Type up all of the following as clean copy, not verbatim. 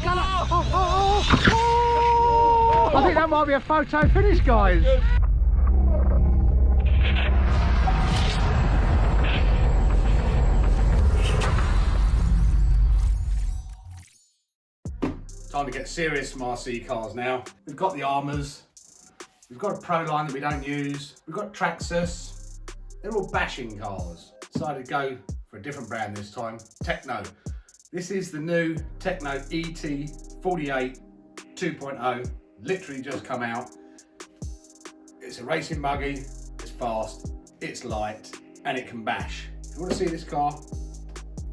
colour. I think that might be a photo finish, guys. Time to get serious from RC cars now. We've got the arrmas, we've got a Pro line that we don't use, we've got Traxxas. They're all bashing cars. Decided to go for a different brand this time, Tekno. This is the new Tekno ET48 2.0, literally just come out. It's a racing buggy, it's fast, it's light, and it can bash. If you want to see this car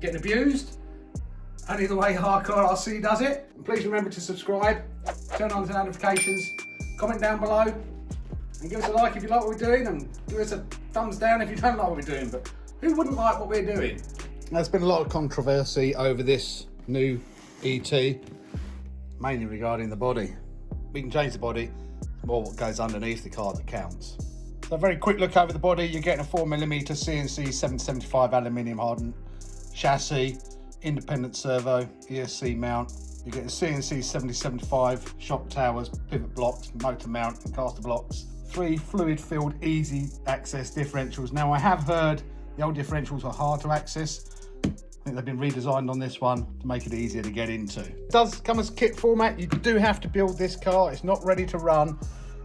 getting abused, only the way Hardcore RC does it. And please remember to subscribe, turn on the notifications, comment down below, and give us a like if you like what we're doing, and give us a thumbs down if you don't like what we're doing. But who wouldn't like what we're doing? There's been a lot of controversy over this new ET, mainly regarding the body. We can change the body, it's more what goes underneath the car that counts. So a very quick look over the body. You're getting a 4mm CNC 775 aluminium hardened chassis, independent servo, ESC mount. You get a CNC 7075 shock towers, pivot blocks, motor mount and caster blocks. 3 fluid filled easy access differentials. Now I have heard the old differentials are hard to access. I think they've been redesigned on this one to make it easier to get into. It does come as kit format. You do have to build this car. It's not ready to run.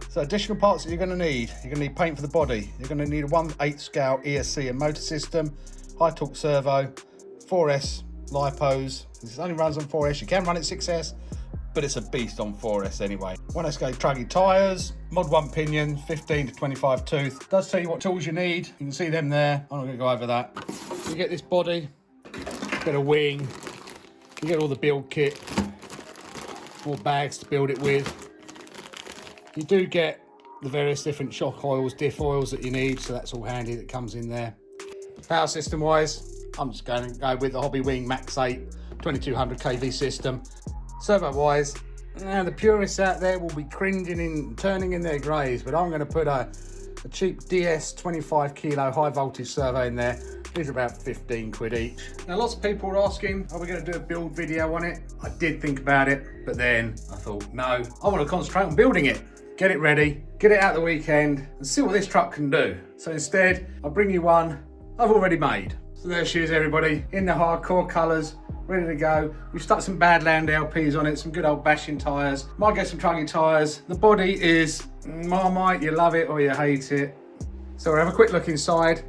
So additional parts that you're going to need. You're going to need paint for the body. You're going to need a 1/8 scale ESC and motor system, high torque servo, 4S lipos. This only runs on 4S. You can run it 6S, but it's a beast on 4S anyway. 1S Truggy tyres, Mod 1 pinion, 15 to 25 tooth. It does tell you what tools you need. You can see them there. I'm not going to go over that. You get this body, get a wing, you get all the build kit, 4 bags to build it with. You do get the various different shock oils, diff oils that you need, so that's all handy, that comes in there. Power system wise, I'm just going to go with the Hobby Wing Max 8 2200 kV system. Servo wise, now the purists out there will be cringing and turning in their graves, but I'm going to put a cheap DS 25 kilo high voltage servo in there. These are about 15 quid each. Now lots of people are asking, are we going to do a build video on it? I did think about it, but then I thought, no, I want to concentrate on building it. Get it ready, get it out the weekend, and see what this truck can do. So instead, I'll bring you one I've already made. So there she is, everybody, in the hardcore colours, ready to go. We've stuck some Badland LPs on it, some good old bashing tyres. Might get some Truggy tyres. The body is Marmite, you love it or you hate it. So we'll have a quick look inside.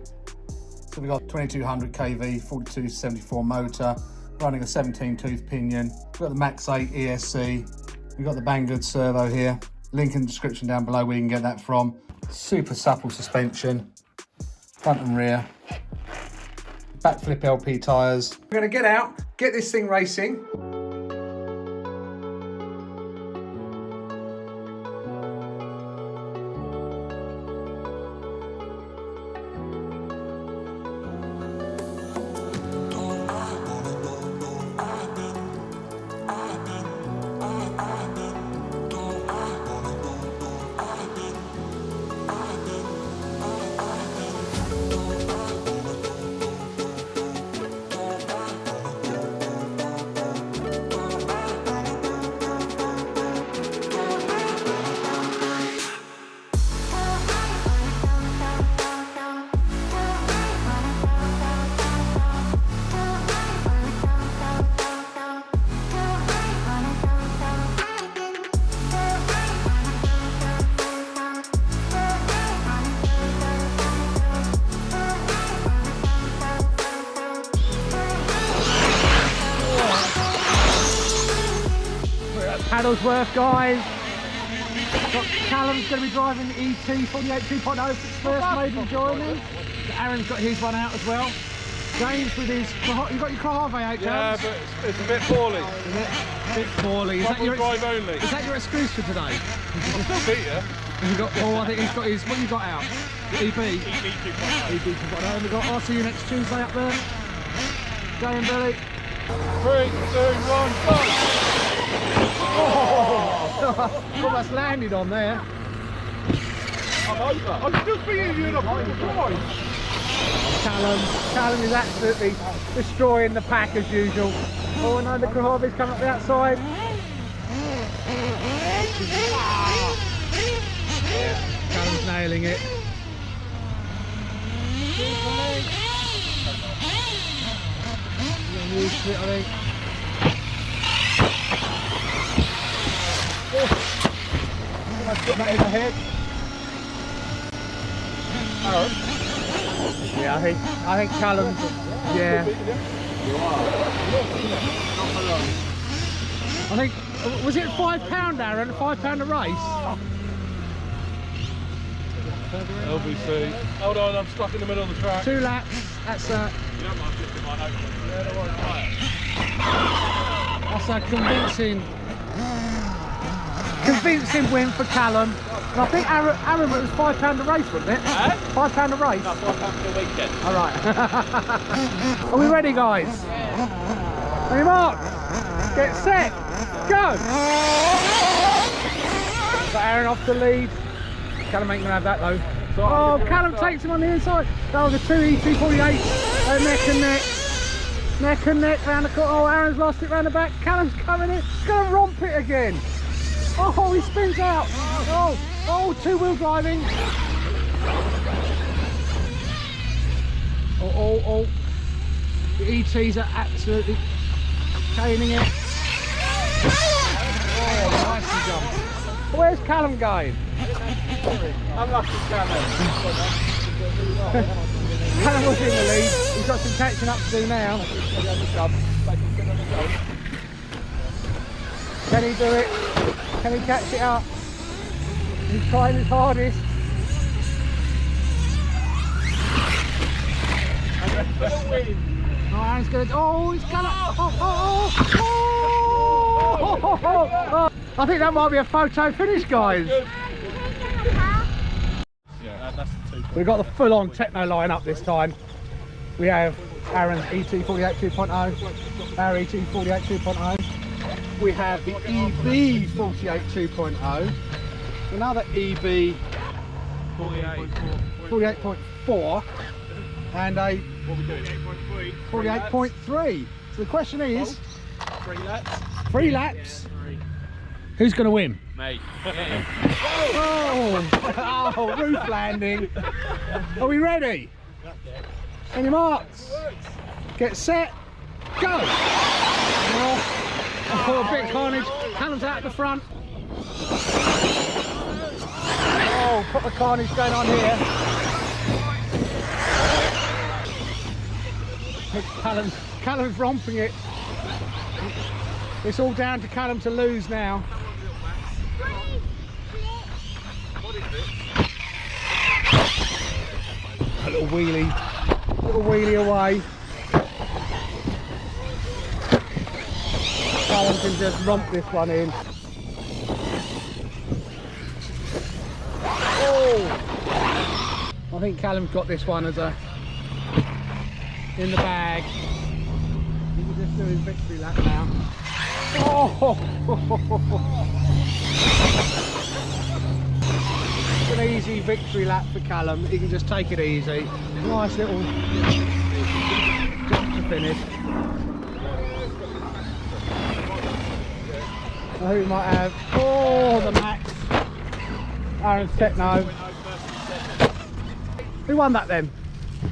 So we've got 2200 kV, 4274 motor, running a 17 tooth pinion. We've got the Max 8 ESC. We've got the Banggood servo here. Link in the description down below where you can get that from. Super supple suspension, front and rear. Backflip LP tyres. We're going to get out, get this thing racing. Paddles worth, guys. Callum's going to be driving the ET48 2.0 for its first maiden journey. Aaron's got his one out as well. James with his, you got your Carve out, James? Yeah, but it's a bit poorly. Is it? A bit poorly. Is that your excuse for today? I'll still beat you. You got, oh, I think he's got his, what you got out? EB? EB 2.0. EB 2.0. We've got, I'll see you next Tuesday up there. Jay and Billy. 3, 2, 1, go! Oh, almost landed on there. I'm over. I'm still beating you in a drive. Callum is absolutely destroying the pack as usual. Oh no, the Krahavi's come up the outside. Yeah, Callum's nailing it. Used to it, I think. Almost got that in the head. Oh. Yeah, I think Callum's. Yeah. I think, was it £5, Aaron? £5 a race? LBC. Hold on, I'm stuck in the middle of the track. 2 laps. That's a. You don't mind flipping mine over? Yeah, don't worry about it. That's a convincing win for Callum. And I think Aaron was £5 a race, wasn't it? Eh? £5 a race? No, £5 for the weekend. Alright. Are we ready, guys? Ready, Mark? Get set, go! Got Aaron off the lead. Callum ain't gonna have that though. Oh, Callum takes him on the inside. That was a 2 ET48. Neck and neck. Neck and neck round the corner. Oh, Aaron's lost it round the back. Callum's coming in. He's gonna romp it again. Oh, he spins out. Oh, 2-wheel driving. Oh. The ETs are absolutely caning it. Oh, nicely jumped. Where's Callum going? Unlucky Callum. Callum was in the lead. He's got some catching up to do now. Can he do it? Can he catch it up? He's trying his hardest. Oh, Aaron's gonna. Oh, he's gonna. Oh. I think that might be a photo finish, guys. Yeah, that's the 2. We've got the full-on Tekno line up this time. We have Aaron's ET48 2.0, our ET48 2.0. We have the EB48 2.0, another EB 48.4, and a 48.3. So the question is, 3 laps. 3 laps. Who's going to win? Mate. Oh, roof landing. Are we ready? Any marks? Get set, go! Oh, a bit of carnage. Callum's out the front. Oh, proper carnage going on here. Callum's romping it. It's all down to Callum to lose now. A little wheelie away. Callum can just romp this one in. Oh! I think Callum's got this one as a in the bag. He can just do his victory lap now. Oh! It's an easy victory lap for Callum. He can just take it easy. Nice little jump to finish. Who we might have? Oh, the Max. Aaron's Tekno. Who won that then?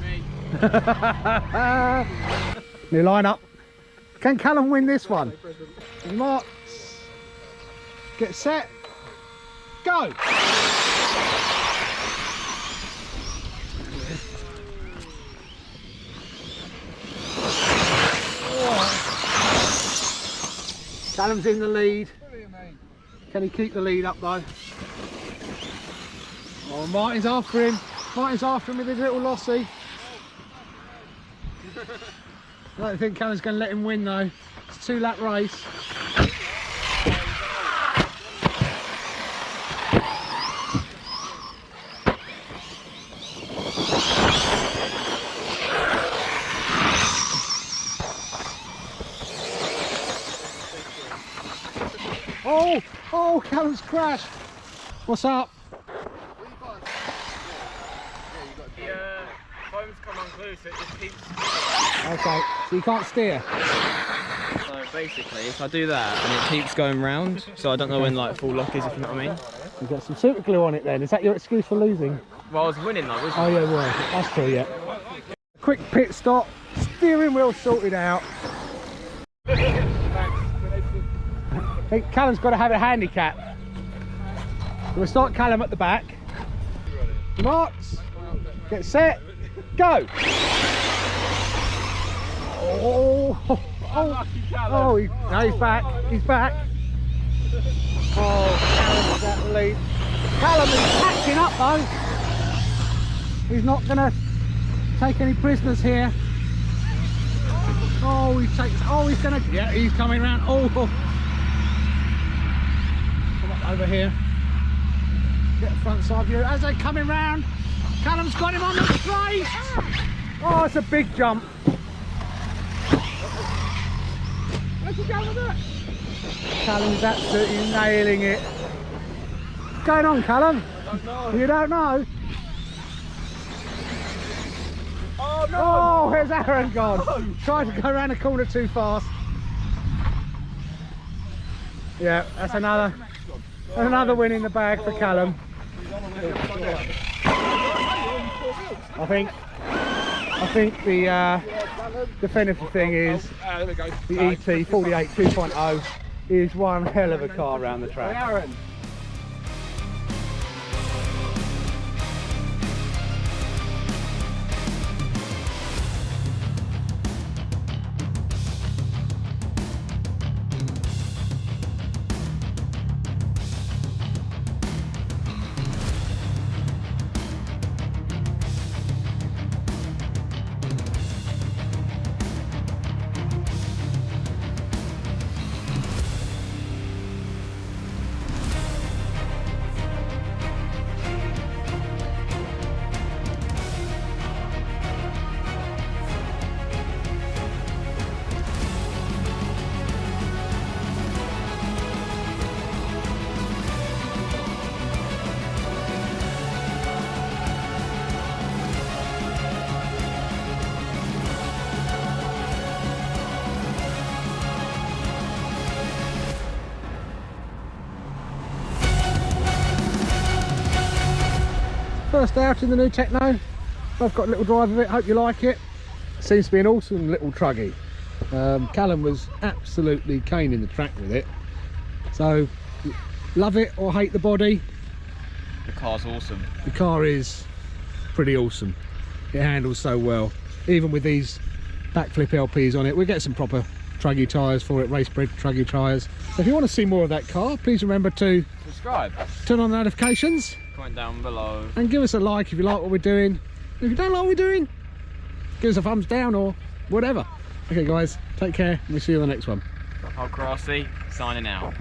Me. New lineup. Can Callum win this one? Marks. Get set. Go. Callum's in the lead. Can he keep the lead up though? Oh, Martin's after him. Martin's after him with his little lossy. I don't think Callum's going to let him win though. It's a 2-lap race. Oh, Callum's crashed. What's up? The foam's come unglued, so it just keeps... Okay, so you can't steer. No. basically, if I do that and it keeps going round, so I don't know when like full lock is, if you know what I mean. You've got some super glue on it then. Is that your excuse for losing? Well, I was winning though, wasn't Oh yeah, well, that's true, yeah. Quick pit stop, steering wheel sorted out. I think Callum's got to have a handicap. We'll start Callum at the back. Marks, get set, go! Oh, no, he's back, he's back. Oh, Callum's at the lead. Callum is catching up though. He's not going to take any prisoners here. Oh, he's going to, yeah, he's coming round. Oh, come up over here. Get the front side view as they're coming round. Callum's got him on the straight. Oh, it's a big jump. Where's he going with that? Callum's absolutely nailing it. What's going on, Callum? I don't know. You don't know? Oh no! Oh, where's Aaron gone? No. Tried to go around the corner too fast. Yeah, that's another win in the bag for Callum. I think the definitive thing is the ET48 2.0 is one hell of a car around the track. Aaron. First out in the new Tekno. I've got a little drive of it, hope you like it. Seems to be an awesome little Truggy. Callum was absolutely caning the track with it. So, love it or hate the body. The car's awesome. The car is pretty awesome. It handles so well. Even with these backflip LPs on it, we'll get some proper Truggy tyres for it, race bred Truggy tyres. So if you want to see more of that car, please remember to Subscribe. Turn on the notifications. Comment down below. And give us a like if you like what we're doing. If you don't like what we're doing, give us a thumbs down or whatever. Okay guys, take care and we'll see you on the next one. How Crossy, signing out.